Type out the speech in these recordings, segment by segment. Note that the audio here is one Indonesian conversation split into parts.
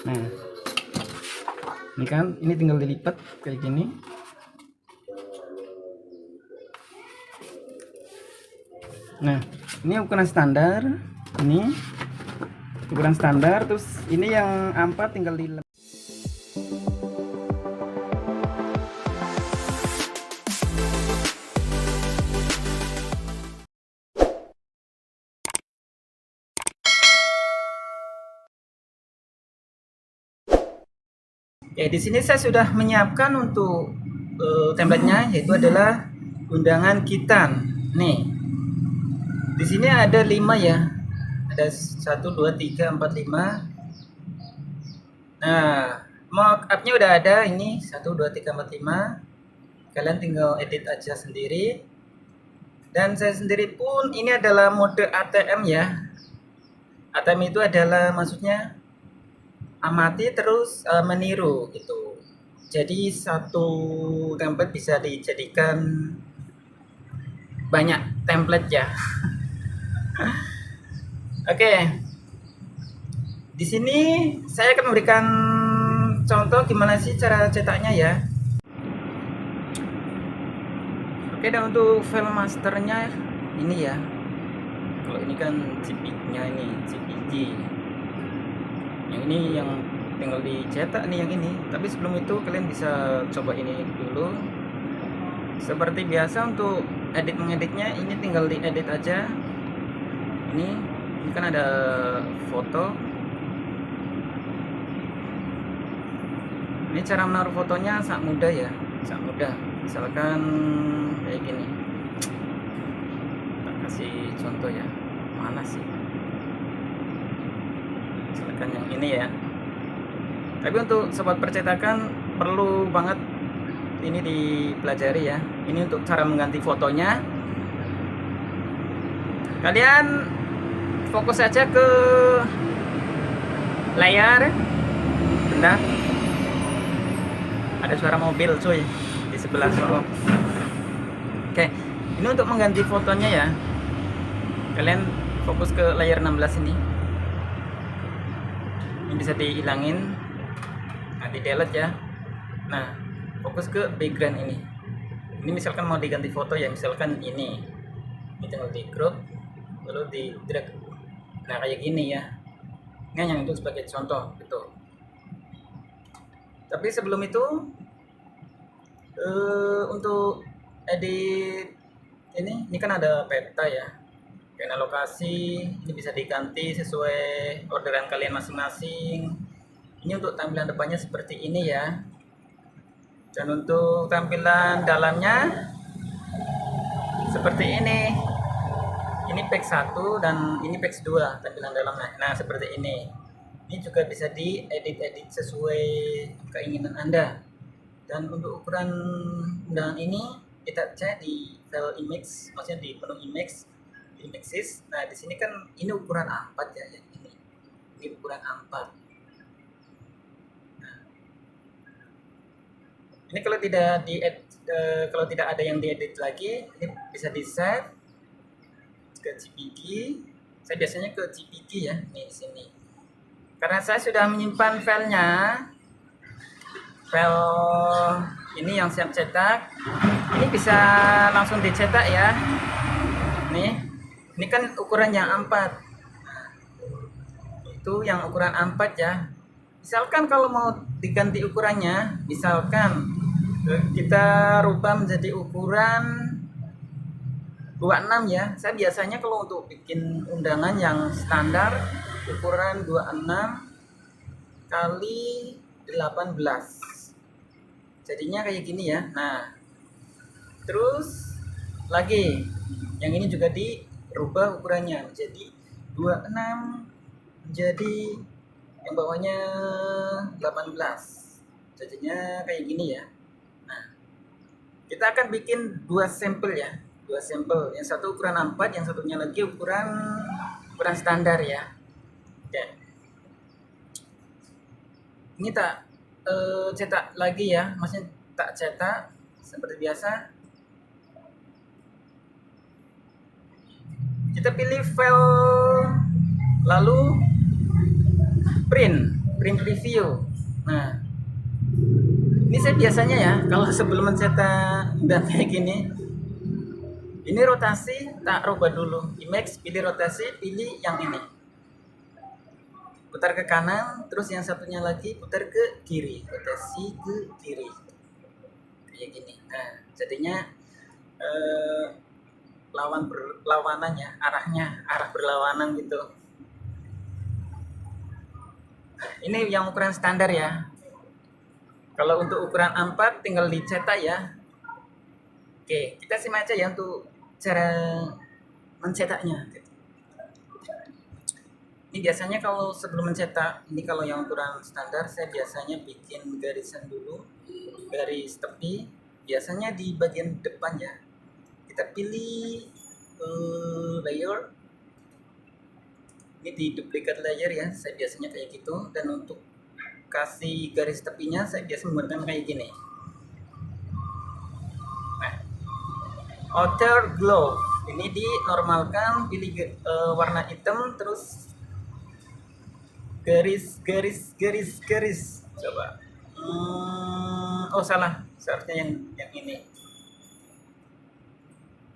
Nah, ini kan, ini tinggal dilipat kayak gini. Nah, ini ukuran standar. Ini ukuran standar. Terus ini yang A4 tinggal di. Ya, di sini saya sudah menyiapkan untuk template-nya, yaitu adalah undangan kitan. Nih, di sini ada 5 ya. Ada 1, 2, 3, 4, 5. Nah, mock-up-nya udah ada ini 1, 2, 3, 4, 5. Kalian tinggal edit aja sendiri. Dan saya sendiri pun ini adalah mode ATM ya. ATM itu adalah maksudnya amati terus meniru gitu. Jadi satu template bisa dijadikan banyak template ya. Oke. Di sini saya akan memberikan contoh gimana sih cara cetaknya ya. Oke, dan untuk file masternya ini ya. Kalau ini kan JPG-nya ini, JPG. Yang ini yang tinggal dicetak nih yang ini. Tapi sebelum itu kalian bisa coba ini dulu. Seperti biasa untuk edit mengeditnya ini tinggal diedit aja. Ini kan ada foto. Ini cara menaruh fotonya sangat mudah ya, sangat mudah. Misalkan kayak gini. Kita kasih contoh ya. Mana sih? Misalkan yang ini ya. Tapi untuk sobat percetakan perlu banget ini dipelajari ya. Ini untuk cara mengganti fotonya. Kalian fokus saja ke layar. Bentar. Ada suara mobil cuy di sebelah sana. Oke, ini untuk mengganti fotonya ya. Kalian fokus ke layar 16 ini. Ini bisa dihilangin. Nah, di delete ya. Nah, fokus ke background ini. Ini misalkan mau diganti foto ya, misalkan ini. Ini tinggal di crop lalu di drag. Nah, kayak gini ya. Ini yang itu sebagai contoh gitu. Tapi sebelum itu untuk edit ini kan ada peta ya, peta lokasi. Ini bisa diganti sesuai orderan kalian masing-masing. Ini untuk tampilan depannya seperti ini ya. Dan untuk tampilan dalamnya seperti ini. Ini page 1 dan ini page 2 tampilan dalamnya. Nah, seperti ini. Ini juga bisa diedit-edit sesuai keinginan Anda. Dan untuk ukuran undangan ini kita cek di file image, maksudnya di menu image, images. Nah, di sini kan ini ukuran A4 ya, yang ini. Ini ukuran A4. Nah, ini kalau tidak ada yang diedit lagi, ini bisa di-save ke JPG. Saya biasanya ke JPG ya, nih di sini. Karena saya sudah menyimpan filenya, file ini yang siap cetak, ini bisa langsung dicetak ya. Ini kan ukuran yang A4. Itu yang ukuran A4 ya. Misalkan kalau mau diganti ukurannya, misalkan kita rubah menjadi ukuran 26 ya. Saya biasanya kalau untuk bikin undangan yang standar ukuran 26 kali 18. Jadinya kayak gini ya. Nah, terus lagi yang ini juga dirubah ukurannya menjadi 26 menjadi yang bawahnya 18. Jadinya kayak gini ya. Nah, kita akan bikin 2 sampel ya. 2 sampel. Yang satu ukuran A4, yang satunya lagi ukuran standar ya. Oke. Ini tak cetak lagi ya, maksudnya tak cetak seperti biasa. Kita pilih file lalu print print preview. Nah, ini saya biasanya ya kalau sebelum mencetak dan kayak gini, ini rotasi tak rubah dulu. Image, pilih rotasi, pilih yang ini. Putar ke kanan, terus yang satunya lagi putar ke kiri. Rotasi ke kiri. Kayak gini. Nah, jadinya berlawanannya, arah berlawanan gitu. Ini yang ukuran standar ya. Kalau untuk ukuran A4 tinggal dicetak ya. Oke, kita simak aja ya untuk cara mencetaknya. Ini biasanya kalau sebelum mencetak, ini kalau yang ukuran standar saya biasanya bikin garisan dulu, garis tepi, biasanya di bagian depan ya. Kita pilih layer, ini di duplicate layer ya, saya biasanya kayak gitu. Dan untuk kasih garis tepinya saya biasa menggunakan kayak gini. Nah, outer glow ini dinormalkan, pilih warna hitam, terus garis. Coba. Oh salah, seharusnya yang ini.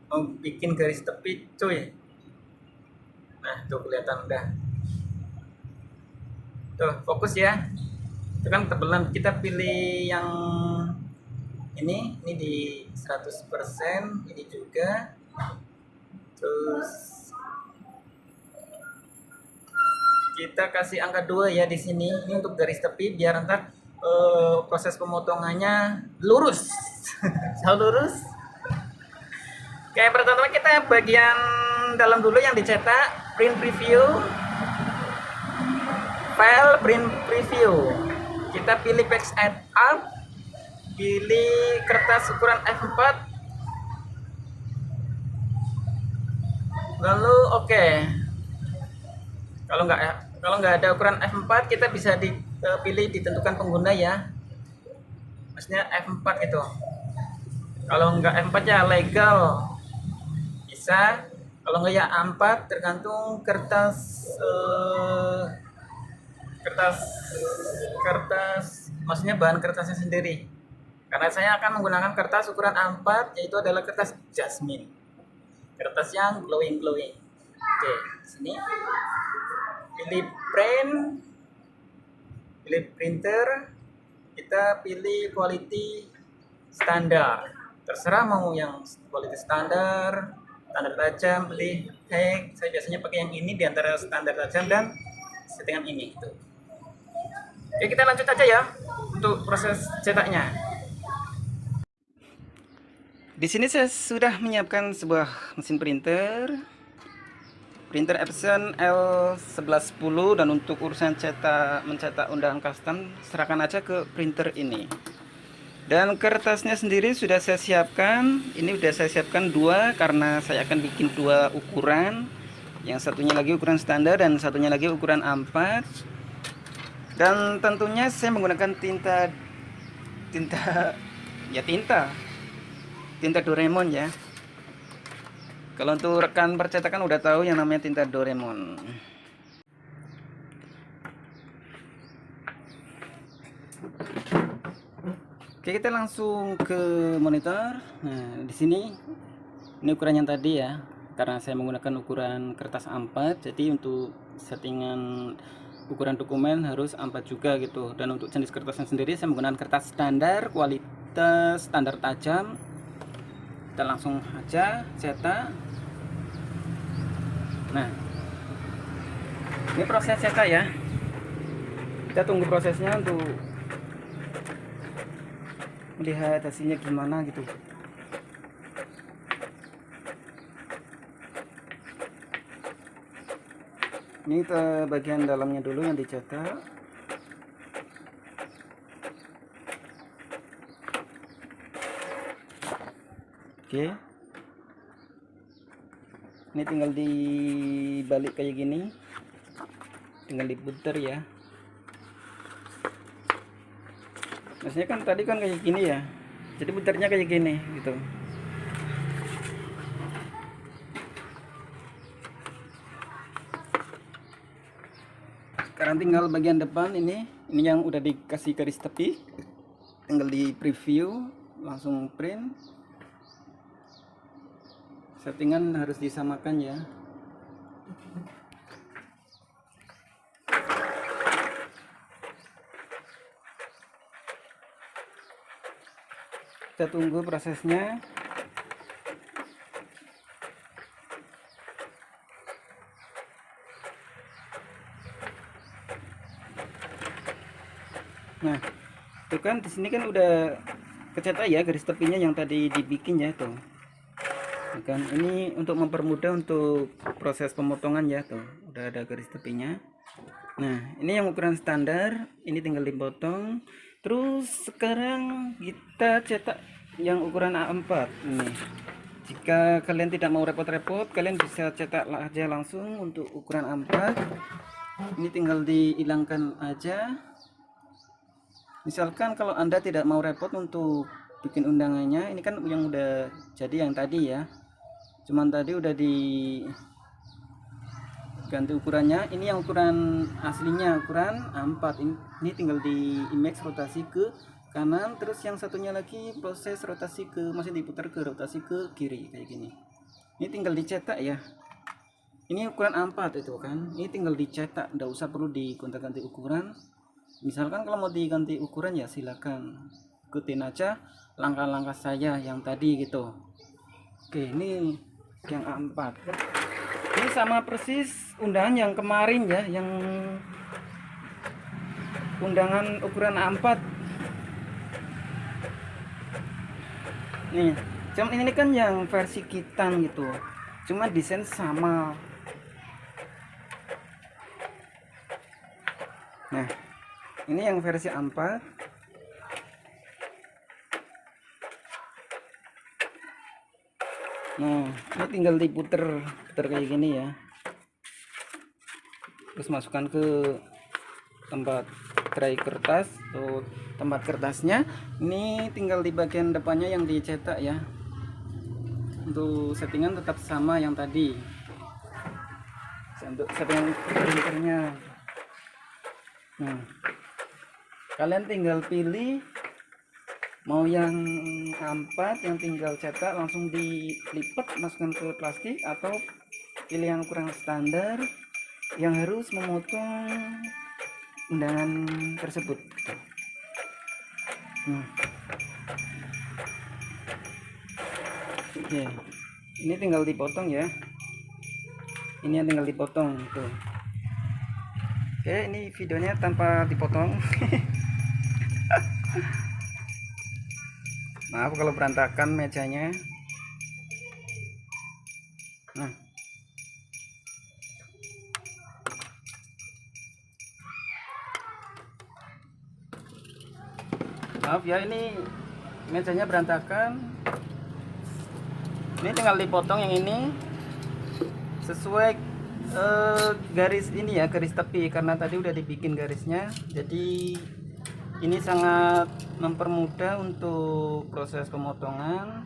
Mau bikin garis tepi, cuy. Nah, tuh kelihatan udah. Tuh, fokus ya. Itu kan tebelan, kita pilih yang ini di 100%, ini juga. Terus kita kasih angka 2 ya di sini. Ini untuk garis tepi biar ntar proses pemotongannya lurus. Selalu lurus. Oke, pertama kita bagian dalam dulu yang dicetak, print preview. File print preview. Kita pilih page art, pilih kertas ukuran F4. Lalu oke. Kalau nggak ada ukuran F4, kita bisa dipilih ditentukan pengguna ya. Maksudnya F4 gitu. Kalau nggak F4 ya legal. Bisa. Kalau nggak ya A4, tergantung kertas maksudnya bahan kertasnya sendiri. Karena saya akan menggunakan kertas ukuran A4, yaitu adalah kertas jasmine. Kertas yang glowing. Oke, sini. Pilih print, pilih printer, kita pilih quality standar. Terserah mau yang quality standar tajam, pilih high. Saya biasanya pakai yang ini di antara standar tajam dan settingan ini gitu. Oke, kita lanjut aja ya untuk proses cetaknya. Di sini saya sudah menyiapkan sebuah mesin printer Epson L1110, dan untuk urusan mencetak undangan custom serahkan aja ke printer ini. Dan kertasnya sendiri sudah saya siapkan. Ini sudah saya siapkan 2 karena saya akan bikin 2 ukuran. Yang satunya lagi ukuran standar dan satunya lagi ukuran A4. Dan tentunya saya menggunakan tinta Doraemon ya. Kalau untuk rekan percetakan udah tahu yang namanya tinta Doraemon. Oke, kita langsung ke monitor. Nah, di sini ini ukuran yang tadi ya. Karena saya menggunakan ukuran kertas A4, jadi untuk settingan ukuran dokumen harus A4 juga gitu. Dan untuk jenis kertasnya sendiri saya menggunakan kertas standar, kualitas standar tajam. Kita langsung aja cetak. Nah, ini proses cetak ya. Kita tunggu prosesnya untuk melihat hasilnya gimana gitu. Ini bagian dalamnya dulu yang dicetak. Oke. Ini tinggal dibalik kayak gini. Tinggal diputar ya. Maksudnya kan tadi kan kayak gini ya. Jadi putarnya kayak gini gitu. Sekarang tinggal bagian depan ini Ini yang udah dikasih garis tepi, tinggal di preview, langsung print. Settingan harus disamakan ya. Kita tunggu prosesnya. Nah, itu kan di sini kan udah kecetak ya garis tepinya yang tadi dibikin ya tuh. Kan ini untuk mempermudah untuk proses pemotongan ya tuh. Udah ada garis tepinya. Nah, ini yang ukuran standar, ini tinggal dipotong. Terus sekarang kita cetak yang ukuran A4 ini. Jika kalian tidak mau repot-repot, kalian bisa cetak aja langsung untuk ukuran A4. Ini tinggal dihilangkan aja. Misalkan kalau Anda tidak mau repot untuk bikin undangannya, ini kan yang udah jadi yang tadi ya. Cuman tadi udah diganti ukurannya. Ini yang ukuran aslinya, ukuran A4. Ini tinggal di image rotasi ke kanan, terus yang satunya lagi proses rotasi ke, masih diputar ke rotasi ke kiri kayak gini. Ini tinggal dicetak ya. Ini ukuran A4 itu kan. Ini tinggal dicetak, nggak usah perlu digonta-ganti ukuran. Misalkan kalau mau diganti ukuran ya silakan ikutin aja langkah-langkah saya yang tadi gitu. Oke, ini yang A4. Ini sama persis undangan yang kemarin ya, yang undangan ukuran A4. Nih, cuman ini kan yang versi kitan gitu. Cuma desain sama. Nah, ini yang versi A4. Nah, ini tinggal diputer kayak gini ya. Terus masukkan ke tempat tray kertas atau tempat kertasnya. Ini tinggal di bagian depannya yang dicetak ya. Untuk settingan tetap sama yang tadi. Untuk settingan printernya. Nah, kalian tinggal pilih mau yang A4 yang tinggal cetak langsung dilipat masukkan ke plastik, atau pilih yang ukuran standar yang harus memotong undangan tersebut. Oke, ini tinggal dipotong ya. Ini yang tinggal dipotong tuh. Oke, ini videonya tanpa dipotong. Maaf kalau berantakan mejanya. Nah, maaf ya, ini mejanya berantakan. Ini tinggal dipotong yang ini sesuai garis ini ya, garis tepi, karena tadi udah dibikin garisnya. Jadi ini sangat mempermudah untuk proses pemotongan.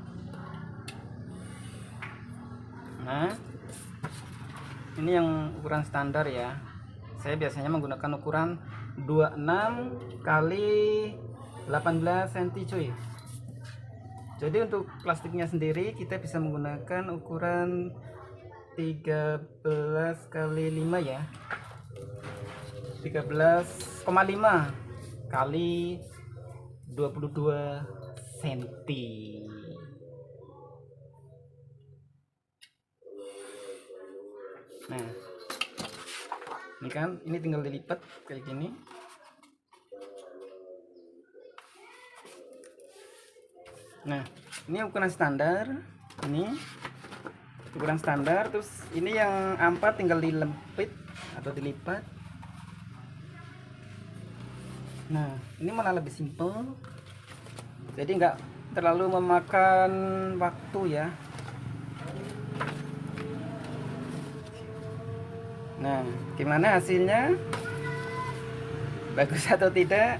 Nah, ini yang ukuran standar ya. Saya biasanya menggunakan ukuran 26 kali 18 cm cuy. Jadi untuk plastiknya sendiri kita bisa menggunakan ukuran 13 kali 5 ya. 13,5 kali 22 cm. Nah, ini kan, ini tinggal dilipat kayak gini. Nah, ini ukuran standar. Ini ukuran standar. Terus ini yang A4 tinggal dilempit atau dilipat. Nah, ini malah lebih simple, jadi nggak terlalu memakan waktu ya. Nah, gimana hasilnya? Bagus atau tidak?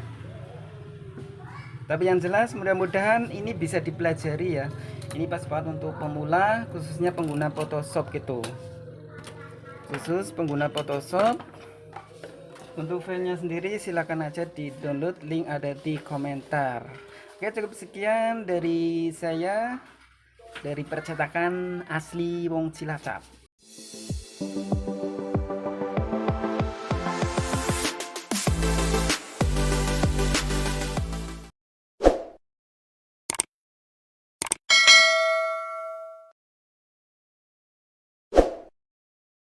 Tapi yang jelas mudah-mudahan ini bisa dipelajari ya. Ini pas banget untuk pemula, khususnya pengguna Photoshop gitu. Khusus pengguna Photoshop. Untuk filenya sendiri silakan aja di download, link ada di komentar. Oke, cukup sekian dari saya, dari percetakan asli Wong Cilacap.